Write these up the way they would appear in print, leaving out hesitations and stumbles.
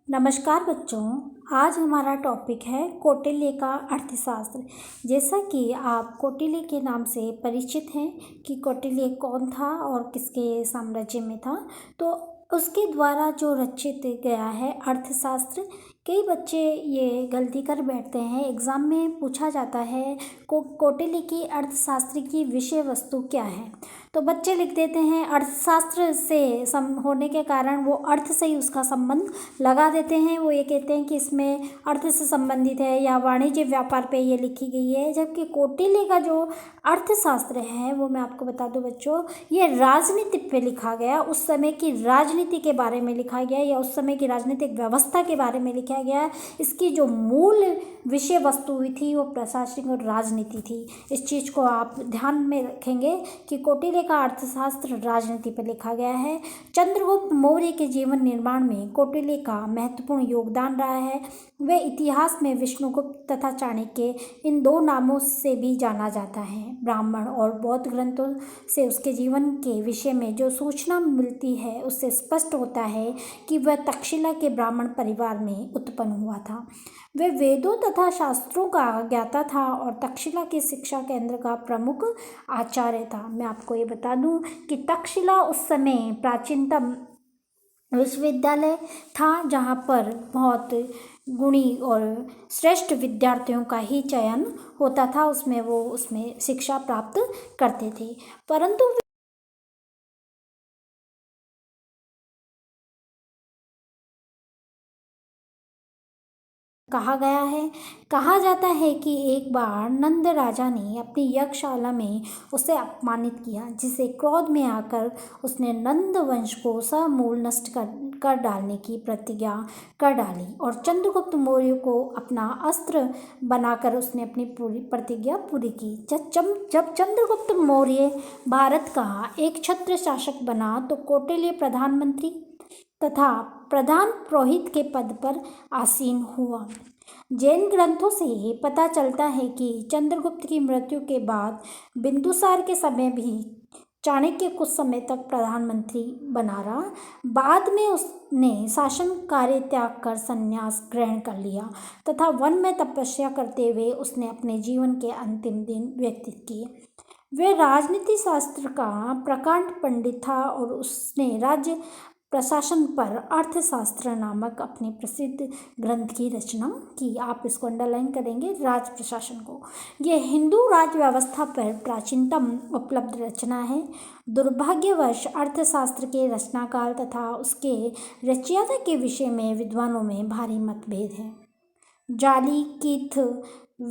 नमस्कार बच्चों। आज हमारा टॉपिक है कौटिल्य का अर्थशास्त्र। जैसा कि आप कौटिल्य के नाम से परिचित हैं कि कौटिल्य कौन था और किसके साम्राज्य में था, तो उसके द्वारा जो रचित गया है अर्थशास्त्र। कई बच्चे ये गलती कर बैठते हैं, एग्ज़ाम में पूछा जाता है कौटिल्य की अर्थशास्त्र की विषय वस्तु क्या है, तो बच्चे लिख देते हैं अर्थशास्त्र से होने के कारण वो अर्थ से ही उसका संबंध लगा देते हैं। वो ये कहते हैं कि इसमें अर्थ से संबंधित है या वाणिज्य व्यापार पे ये लिखी गई है, जबकि कौटिल्य का जो अर्थशास्त्र है वो मैं आपको बता दूं बच्चों, ये राजनीति पे लिखा गया, उस समय की राजनीति के बारे में लिखा गया या उस समय की राजनीतिक व्यवस्था के बारे में लिखा गया। इसकी जो मूल विषय वस्तु हुई थी वो प्रशासनिक और राजनीति थी। इस चीज़ को आप ध्यान में रखेंगे कि कौटिल्य का अर्थशास्त्र राजनीति पर लिखा गया है। चंद्रगुप्त मौर्य के जीवन निर्माण में कौटिल्य का महत्वपूर्ण योगदान रहा है। वे इतिहास में विष्णुगुप्त तथा चाणक्य इन दो नामों से भी जाना जाता है। ब्राह्मण और बौद्ध ग्रंथों से उसके जीवन के विषय में जो सूचना मिलती है उससे स्पष्ट होता है कि वह तक्षशिला के ब्राह्मण परिवार में उत्पन्न हुआ था। वह वेदों तथा शास्त्रों का ज्ञाता था और तक्षशिला के शिक्षा केंद्र का प्रमुख आचार्य था। मैं आपको ये बता दूं कि तक्षशिला उस समय प्राचीनतम विश्वविद्यालय था जहाँ पर बहुत गुणी और श्रेष्ठ विद्यार्थियों का ही चयन होता था, उसमें शिक्षा प्राप्त करते थे। परंतु कहा जाता है कि एक बार नंद राजा ने अपनी यज्ञशाला में उसे अपमानित किया, जिसे क्रोध में आकर उसने नंद वंश को समूल नष्ट कर डालने की प्रतिज्ञा कर डाली और चंद्रगुप्त मौर्य को अपना अस्त्र बनाकर उसने अपनी पूरी प्रतिज्ञा पूरी की। जब चंद्रगुप्त मौर्य भारत का एक छत्र शासक बना तो कौटिल्य प्रधानमंत्री तथा प्रधान पुरोहित के पद पर आसीन हुआ। जैन ग्रंथों से पता चलता है कि चंद्रगुप्त की मृत्यु के बाद बिंदुसार के समय भी चाणक्य कुछ समय तक प्रधानमंत्री बना रहा। बाद में उसने शासन कार्य त्याग कर संन्यास ग्रहण कर लिया तथा वन में तपस्या करते हुए उसने अपने जीवन के अंतिम दिन व्यतीत किए। वह राजनीति शास्त्र का प्रकांड पंडित था और उसने राज्य प्रशासन पर अर्थशास्त्र नामक अपने प्रसिद्ध ग्रंथ की रचना की। आप इसको अंडरलाइन करेंगे, राज प्रशासन को। यह हिंदू राज्य व्यवस्था पर प्राचीनतम उपलब्ध रचना है। दुर्भाग्यवश अर्थशास्त्र के रचनाकाल तथा उसके रचयिता के विषय में विद्वानों में भारी मतभेद है। जाली, कीथ,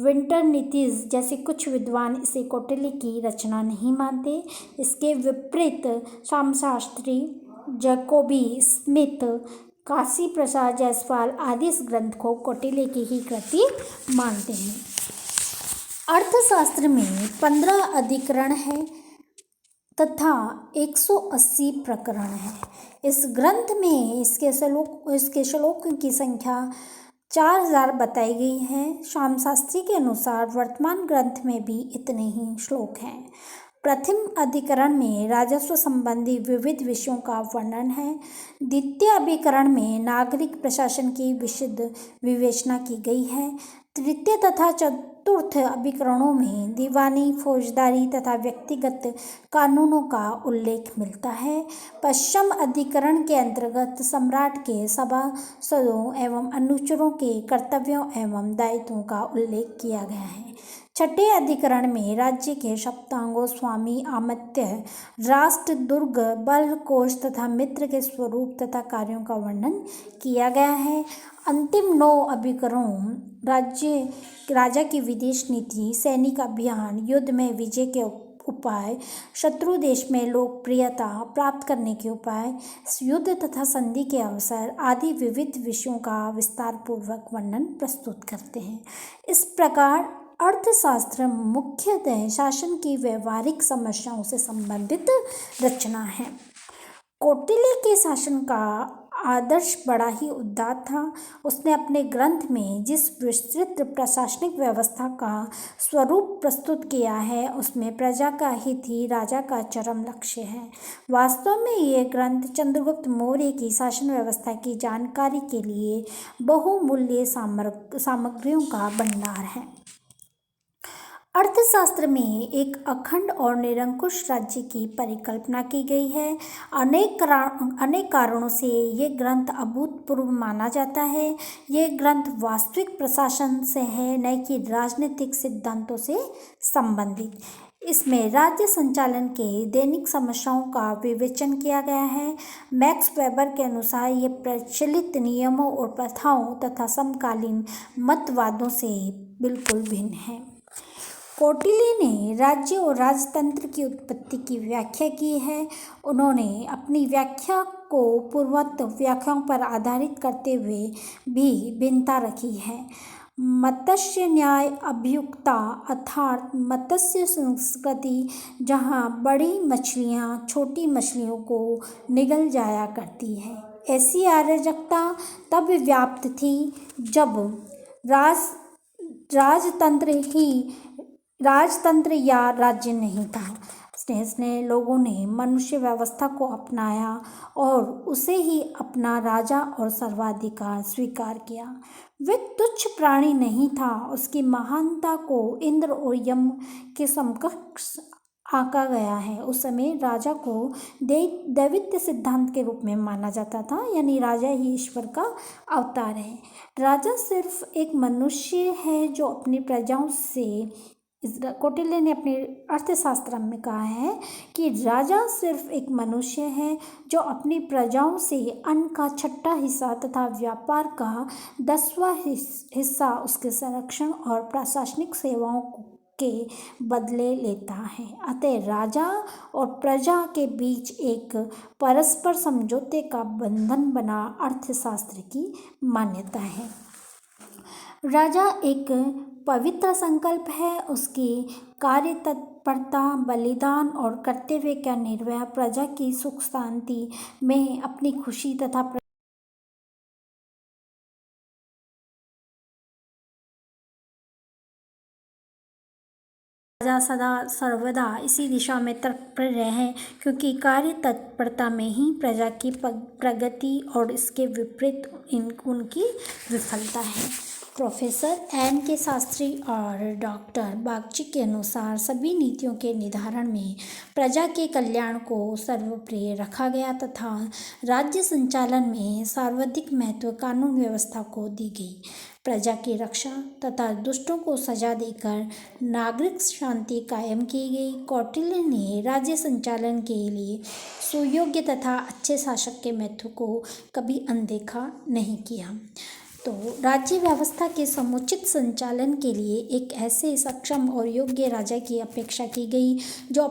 विंटरनीतिज जैसे कुछ विद्वान इसे कौटिल्य की रचना नहीं मानते। इसके विपरीत शामशास्त्री, जैकोबी स्मिथ, काशी प्रसाद जायसवाल आदि इस ग्रंथ को कौटिल्य की ही कृति मानते हैं। अर्थशास्त्र में 15 अधिकरण है तथा 180 प्रकरण है। इस ग्रंथ में इसके श्लोक की संख्या 4000 बताई गई है। शामशास्त्री के अनुसार वर्तमान ग्रंथ में भी इतने ही श्लोक हैं। प्रथम अधिकरण में राजस्व संबंधी विविध विषयों का वर्णन है। द्वितीय अधिकरण में नागरिक प्रशासन की विशद विवेचना की गई है। तृतीय तथा चतुर्थ अधिकरणों में दीवानी, फौजदारी तथा व्यक्तिगत कानूनों का उल्लेख मिलता है। पश्चिम अधिकरण के अंतर्गत सम्राट के सभासदों एवं अनुचरों के कर्तव्यों एवं दायित्वों का उल्लेख किया गया है। छठे अधिकरण में राज्य के सप्तांगों, स्वामी, आमित्य, राष्ट्र, दुर्ग, बल, कोष तथा मित्र के स्वरूप तथा कार्यों का वर्णन किया गया है। अंतिम 9 अधिकरणों राजा की विदेश नीति, सैनिक अभियान, युद्ध में विजय के उपाय, शत्रु देश में लोकप्रियता प्राप्त करने के उपाय, युद्ध तथा संधि के अवसर आदि विविध विषयों का विस्तार पूर्वक वर्णन प्रस्तुत करते हैं। इस प्रकार अर्थशास्त्र मुख्यतः शासन की व्यवहारिक समस्याओं से संबंधित रचना है। कौटिल्य के शासन का आदर्श बड़ा ही उदात्त था। उसने अपने ग्रंथ में जिस विस्तृत प्रशासनिक व्यवस्था का स्वरूप प्रस्तुत किया है उसमें प्रजा का हित ही राजा का चरम लक्ष्य है। वास्तव में ये ग्रंथ चंद्रगुप्त मौर्य की शासन व्यवस्था की जानकारी के लिए बहुमूल्य सामग्रियों का भंडार है। अर्थशास्त्र में एक अखंड और निरंकुश राज्य की परिकल्पना की गई है। अनेक कारणों से ये ग्रंथ अभूतपूर्व माना जाता है। ये ग्रंथ वास्तविक प्रशासन से है, न कि राजनीतिक सिद्धांतों से संबंधित। इसमें राज्य संचालन के दैनिक समस्याओं का विवेचन किया गया है। मैक्स वेबर के अनुसार ये प्रचलित नियमों और प्रथाओं तथा समकालीन मतवादों से बिल्कुल भिन्न है। कौटिल्य ने राज्य और राजतंत्र की उत्पत्ति की व्याख्या की है। उन्होंने अपनी व्याख्या को पूर्वोक्त व्याख्याओं पर आधारित करते हुए भी भिन्नता रखी है। मत्स्य न्याय अभियुक्ता अर्थात मत्स्य संस्कृति, जहाँ बड़ी मछलियाँ छोटी मछलियों को निगल जाया करती है, ऐसी अराजकता तब व्याप्त थी जब राजतंत्र या राज्य नहीं था। इसने लोगों ने मनुष्य व्यवस्था को अपनाया और उसे ही अपना राजा और सर्वाधिकार स्वीकार किया। वह तुच्छ प्राणी नहीं था। उसकी महानता को इंद्र और यम के समकक्ष आंका गया है। उस समय राजा को दैवित्य सिद्धांत के रूप में माना जाता था, यानी राजा ही ईश्वर का अवतार है। राजा सिर्फ एक मनुष्य है जो अपनी प्रजाओं से, कौटिल्य ने अपने अर्थशास्त्र में कहा है कि राजा सिर्फ एक मनुष्य है जो अपनी प्रजाओं से अन्न का छठा हिस्सा तथा व्यापार का 10वां हिस्सा उसके संरक्षण और प्रशासनिक सेवाओं के बदले लेता है। अतः राजा और प्रजा के बीच एक परस्पर समझौते का बंधन बना अर्थशास्त्र की मान्यता है। राजा एक पवित्र संकल्प है। उसकी कार्य तत्परता, बलिदान और कर्तव्य का निर्वह प्रजा की सुख शांति में अपनी खुशी तथा राजा सदा सर्वदा इसी दिशा में तत्पर रहे, क्योंकि कार्य तत्परता में ही प्रजा की प्रगति और इसके विपरीत उनकी विफलता है। प्रोफेसर एन के शास्त्री और डॉक्टर बागची के अनुसार सभी नीतियों के निर्धारण में प्रजा के कल्याण को सर्वोपरि रखा गया तथा राज्य संचालन में सर्वाधिक महत्व कानून व्यवस्था को दी गई। प्रजा की रक्षा तथा दुष्टों को सजा देकर नागरिक शांति कायम की गई। कौटिल्य ने राज्य संचालन के लिए सुयोग्य तथा अच्छे शासक के महत्व को कभी अनदेखा नहीं किया। तो राज्य व्यवस्था के समुचित संचालन के लिए एक ऐसे सक्षम और योग्य राजा की अपेक्षा की गई जो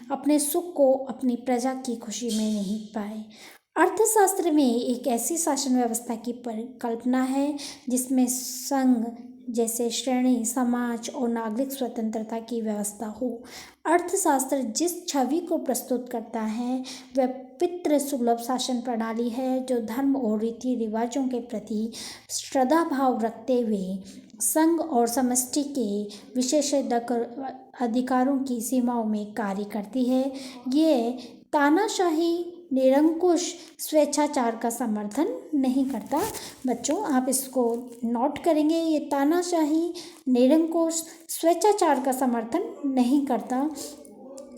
अपने सुख को अपनी प्रजा की खुशी में नहीं पाए। अर्थशास्त्र में एक ऐसी शासन व्यवस्था की परिकल्पना है जिसमें संघ जैसे श्रेणी, समाज और नागरिक स्वतंत्रता की व्यवस्था हो। अर्थशास्त्र जिस छवि को प्रस्तुत करता है वह पितृसुलभ शासन प्रणाली है, जो धर्म और रीति रिवाजों के प्रति श्रद्धा भाव रखते हुए संघ और समष्टि के विशेष अधिकारों की सीमाओं में कार्य करती है। ये तानाशाही, निरंकुश स्वेच्छाचार का समर्थन नहीं करता। बच्चों, आप इसको नोट करेंगे, ये तानाशाही, निरंकुश स्वेच्छाचार का समर्थन नहीं करता।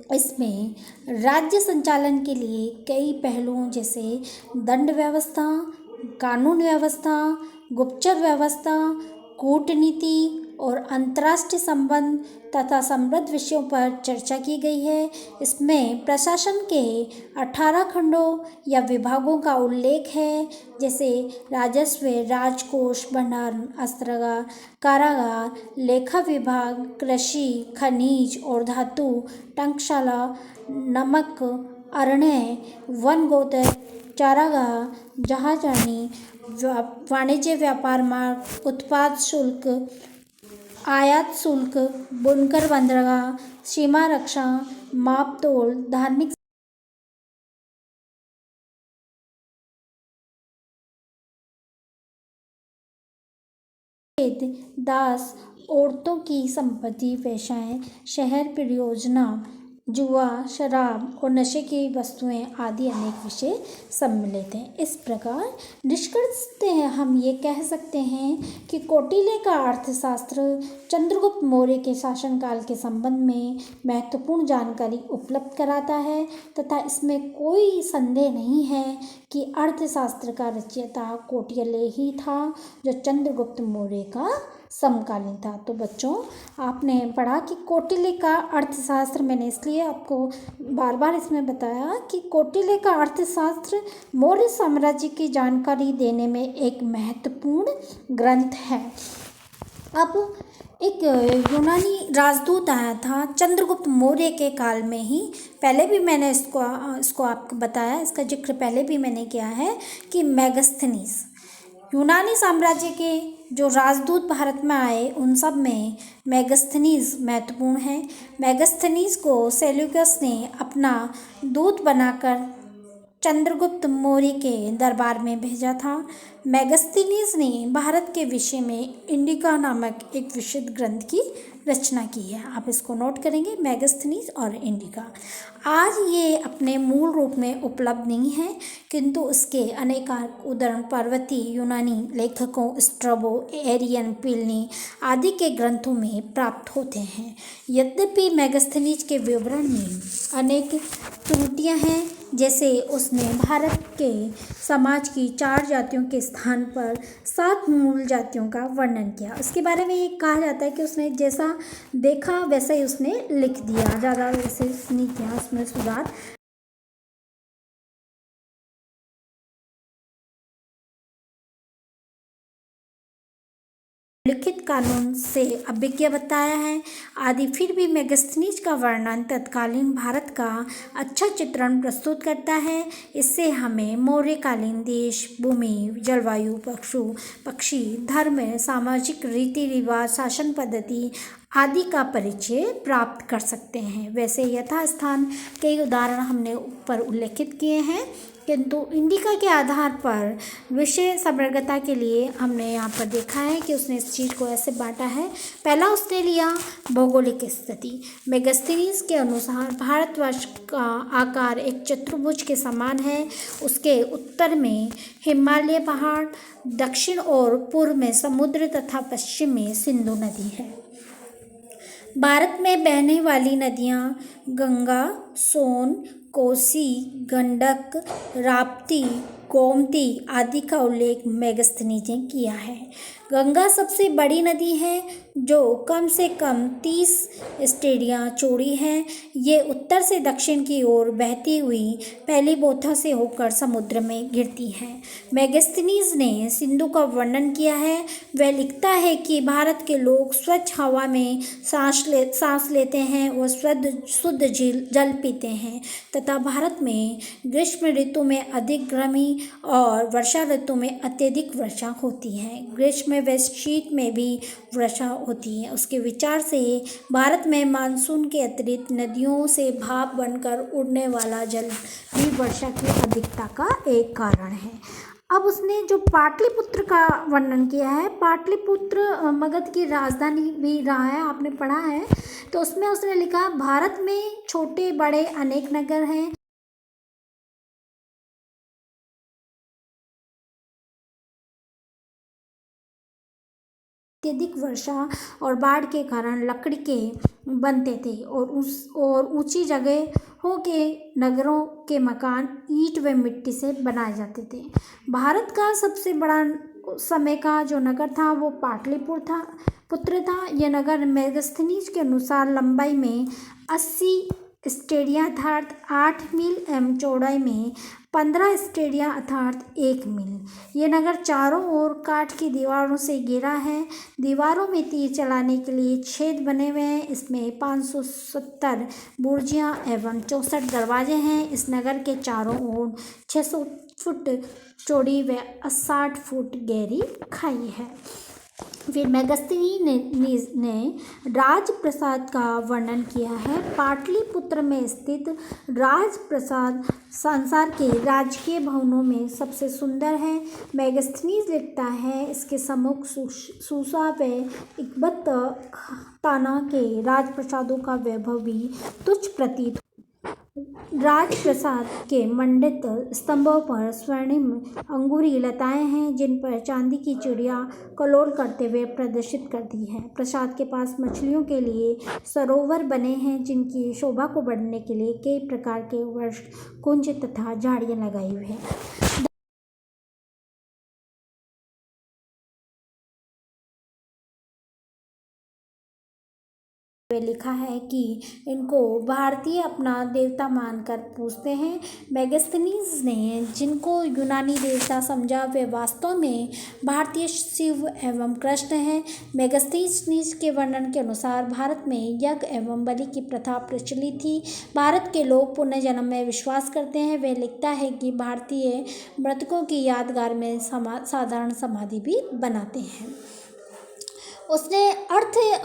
इसमें राज्य संचालन के लिए कई पहलुओं जैसे दंड व्यवस्था, कानून व्यवस्था, गुप्तचर व्यवस्था, कूटनीति और अंतर्राष्ट्रीय संबंध तथा समृद्ध विषयों पर चर्चा की गई है। इसमें प्रशासन के 18 खंडों या विभागों का उल्लेख है, जैसे राजस्व, राजकोष, भंडारण, अस्त्रागार, कारागार, लेखा विभाग, कृषि, खनिज और धातु, टंकशाला, नमक, अरण्य, वन, गोत्र, चारागाह, जहाजरानी, वाणिज्य व्यापार मार्ग, उत्पाद शुल्क, आयात शुल्क, बुनकर बंदरगाह, सीमा रक्षा, मापतोल, धार्मिक दास, औरतों की संपत्ति, व्यवसाय, शहर परियोजना, जुआ, शराब और नशे की वस्तुएं आदि अनेक विषय सम्मिलित हैं। इस प्रकार निष्कर्षतः हम ये कह सकते हैं कि कौटिल्य का अर्थशास्त्र चंद्रगुप्त मौर्य के शासनकाल के संबंध में महत्वपूर्ण जानकारी उपलब्ध कराता है तथा इसमें कोई संदेह नहीं है कि अर्थशास्त्र का रचयिता कौटिल्य ही था, जो चंद्रगुप्त मौर्य का समकालीन था। तो बच्चों, आपने पढ़ा कि कौटिल्य का अर्थशास्त्र, मैंने इसलिए आपको बार बार इसमें बताया कि कौटिल्य का अर्थशास्त्र मौर्य साम्राज्य की जानकारी देने में एक महत्वपूर्ण ग्रंथ है। अब एक यूनानी राजदूत आया था चंद्रगुप्त मौर्य के काल में ही। पहले भी मैंने इसको आपको बताया, इसका जिक्र पहले भी मैंने किया है कि मेगास्थनीज, यूनानी साम्राज्य के जो राजदूत भारत में आए उन सब में मेगास्थनीज महत्वपूर्ण है। मेगास्थनीज को सेल्यूकस ने अपना दूत बनाकर चंद्रगुप्त मौर्य के दरबार में भेजा था। मेगास्थनीज ने भारत के विषय में इंडिका नामक एक विशुद्ध ग्रंथ की रचना की है। आप इसको नोट करेंगे, मेगास्थनीज और इंडिका। आज ये अपने मूल रूप में उपलब्ध नहीं है, किंतु उसके अनेक उदाहरण पर्वतीय यूनानी लेखकों स्ट्रैबो, एरियन, प्लिनी आदि के ग्रंथों में प्राप्त होते हैं। यद्यपि मेगास्थनीज के विवरण में अनेक त्रुटियां हैं, जैसे उसने भारत के समाज की 4 जातियों के स्थान पर 7 मूल जातियों का वर्णन किया। उसके बारे में ये कहा जाता है कि उसने जैसा देखा वैसा ही उसने लिख दिया, ज़्यादा वैसे नहीं किया उसमें सुधार। लिखित कानून से अभिज्ञ बताया है आदि। फिर भी मेगास्थनीज का वर्णन तत्कालीन भारत का अच्छा चित्रण प्रस्तुत करता है। इससे हमें मौर्यकालीन देश, भूमि, जलवायु, पक्षी, धर्म, सामाजिक रीति रिवाज, शासन पद्धति आदि का परिचय प्राप्त कर सकते हैं। वैसे यथास्थान कई उदाहरण हमने ऊपर उल्लेखित किए हैं, किंतु इंडिका के आधार पर विषय समग्रता के लिए हमने यहाँ पर देखा है कि उसने इस चीज़ को ऐसे बांटा है। पहला उसने लिया भौगोलिक स्थिति। मेगास्थनीज के अनुसार भारतवर्ष का आकार एक चतुर्भुज के समान है। उसके उत्तर में हिमालय पहाड़, दक्षिण और पूर्व में समुद्र तथा पश्चिम में सिंधु नदी है। भारत में बहने वाली नदियाँ गंगा, सोन, कोसी, गंडक, राप्ती, गोमती आदि का उल्लेख मेगास्थनीज ने किया है। गंगा सबसे बड़ी नदी है जो कम से कम 30 स्टेडियाँ चौड़ी है। ये उत्तर से दक्षिण की ओर बहती हुई पहली बोथा से होकर समुद्र में गिरती है। मेगास्थनीज ने सिंधु का वर्णन किया है। वह लिखता है कि भारत के लोग स्वच्छ हवा में सांस लेते हैं और शुद्ध जल पीते हैं तथा भारत में ग्रीष्म ऋतु में अधिक गर्मी और वर्षा ऋतु में अत्यधिक वर्षा होती है। ग्रीष्म व शीत में भी वर्षा होती है। उसके विचार से भारत में मानसून के अतिरिक्त नदियों से भाप बनकर उड़ने वाला जल भी वर्षा की अधिकता का एक कारण है। अब उसने जो पाटलिपुत्र का वर्णन किया है, पाटलिपुत्र मगध की राजधानी भी रहा है, आपने पढ़ा है। तो उसमें उसने लिखा, भारत में छोटे बड़े अनेक नगर हैं। अत्यधिक वर्षा और बाढ़ के कारण लकड़ी के बनते थे और ऊंची जगहों के नगरों के मकान ईंट व मिट्टी से बनाए जाते थे। भारत का सबसे बड़ा समय का जो नगर था वो पाटलिपुत्र था। यह नगर मेगास्थनीज के अनुसार लंबाई में 80 स्टेडिया अर्थात 8 मील एवं चौड़ाई में 15 स्टेडिया अर्थात 1 मील। ये नगर चारों ओर काठ की दीवारों से घिरा है। दीवारों में तीर चलाने के लिए छेद बने हुए हैं। इसमें 570 बुर्जियां एवं 64 दरवाजे हैं। इस नगर के चारों ओर 600 फुट चौड़ी व 60 फुट गहरी खाई है। फिर मेगस्थनीज ने राजप्रसाद का वर्णन किया है। पाटलिपुत्र में स्थित राजप्रसाद संसार के राजकीय भवनों में सबसे सुंदर है। मेगस्थनीज लिखता है, इसके सम्मुख सूसा व इकबताना के राजप्रसादों का वैभव भी तुच्छ प्रतीत। राजप्रसाद के मंडित स्तंभों पर स्वर्णिम अंगूरी लताएं हैं, जिन पर चांदी की चिड़िया कलोल करते हुए प्रदर्शित करती है। प्रसाद के पास मछलियों के लिए सरोवर बने हैं, जिनकी शोभा को बढ़ाने के लिए कई प्रकार के वृक्ष, कुंज तथा झाड़ियां लगाई हुई हैं। वे लिखा है कि इनको भारतीय अपना देवता मानकर पूजते हैं। मेगस्थनीज ने जिनको यूनानी देवता समझा, वे वास्तव में भारतीय शिव एवं कृष्ण हैं। मेगस्थनीज के वर्णन के अनुसार भारत में यज्ञ एवं बलि की प्रथा प्रचलित थी। भारत के लोग पुनर्जन्म में विश्वास करते हैं। वे लिखता है कि भारतीय मृतकों की यादगार में साधारण समाधि भी बनाते हैं। उसने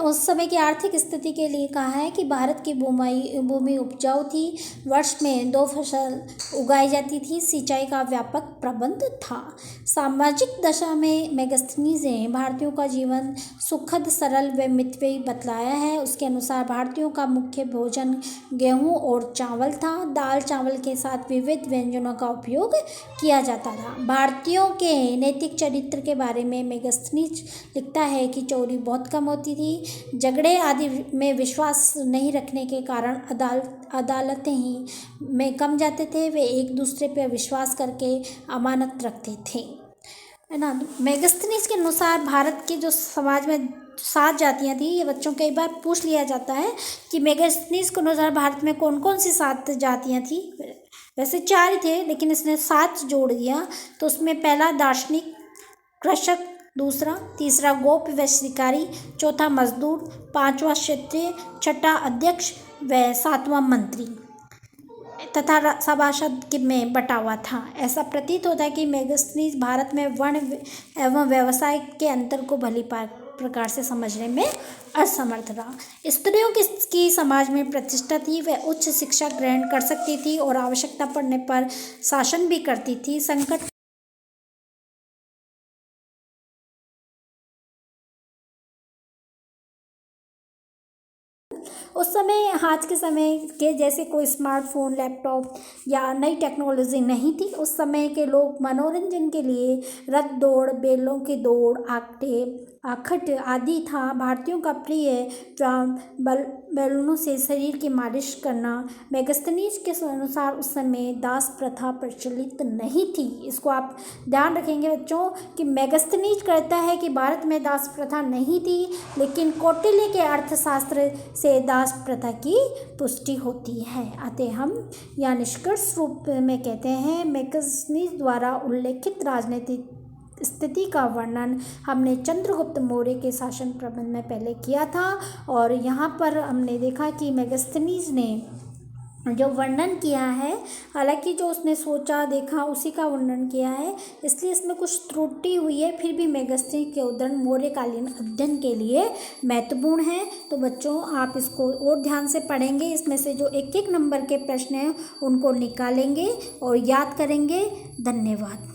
उस समय की आर्थिक स्थिति के लिए कहा है कि भारत की भूमि उपजाऊ थी, वर्ष में 2 फसल उगाई जाती थी, सिंचाई का व्यापक प्रबंध था। सामाजिक दशा में मेगस्थनीज ने भारतीयों का जीवन सुखद, सरल व मितव्ययी बतलाया है। उसके अनुसार भारतीयों का मुख्य भोजन गेहूँ और चावल था। दाल चावल के साथ विविध व्यंजनों का उपयोग किया जाता था। भारतीयों के नैतिक चरित्र के बारे में मेगस्थनीज लिखता है कि चोरी बहुत कम होती थी, झगड़े आदि में विश्वास नहीं रखने के कारण अदालतें ही में कम जाते थे। वे एक दूसरे पर विश्वास करके अमानत रखते थे, है ना। मेगस्थनीज के अनुसार भारत के जो समाज में 7 जातियाँ थी, ये बच्चों कई बार पूछ लिया जाता है कि मेगस्थनीज के अनुसार भारत में कौन कौन सी 7 जातियाँ थी। वैसे 4 ही थे, लेकिन इसने 7 जोड़ दिया। तो उसमें पहला दार्शनिक, कृषक, दूसरा, तीसरा गोप व शिकारी, चौथा मजदूर, 5वां क्षत्रिय, छठा अध्यक्ष व 7वां मंत्री तथा सभासद में बटा हुआ था। ऐसा प्रतीत होता है कि मेगस्थनीज भारत में वर्ण एवं व्यवसाय के अंतर को भली प्रकार से समझने में असमर्थ रहा। स्त्रियों की समाज में प्रतिष्ठा थी, वह उच्च शिक्षा ग्रहण कर सकती थी और आवश्यकता पड़ने पर शासन भी करती थी। संकट उस समय आज के समय के जैसे कोई स्मार्टफोन, लैपटॉप या नई टेक्नोलॉजी नहीं थी। उस समय के लोग मनोरंजन के लिए रथ दौड़, बैलों की दौड़, आखट आदि था। भारतीयों का प्रिय बैलूनों से शरीर की मालिश करना। मेगस्थनीज के अनुसार उस समय दास प्रथा प्रचलित नहीं थी। इसको आप ध्यान रखेंगे बच्चों कि मेगस्थनीज कहता है कि भारत में दास प्रथा नहीं थी, लेकिन कौटिल्य के अर्थशास्त्र से दास प्रथा की पुष्टि होती है। अतः हम या निष्कर्ष रूप में कहते हैं, मेगस्थनीज द्वारा उल्लेखित राजनीतिक स्थिति का वर्णन हमने चंद्रगुप्त मौर्य के शासन प्रबंध में पहले किया था। और यहाँ पर हमने देखा कि मेगस्थनीज ने जो वर्णन किया है, हालांकि जो उसने सोचा देखा उसी का वर्णन किया है, इसलिए इसमें कुछ त्रुटि हुई है। फिर भी मेगस्थनीज के उद्धरण मौर्यकालीन अध्ययन के लिए महत्वपूर्ण है। तो बच्चों आप इसको और ध्यान से पढ़ेंगे, इसमें से जो एक एक नंबर के प्रश्न हैं उनको निकालेंगे और याद करेंगे। धन्यवाद।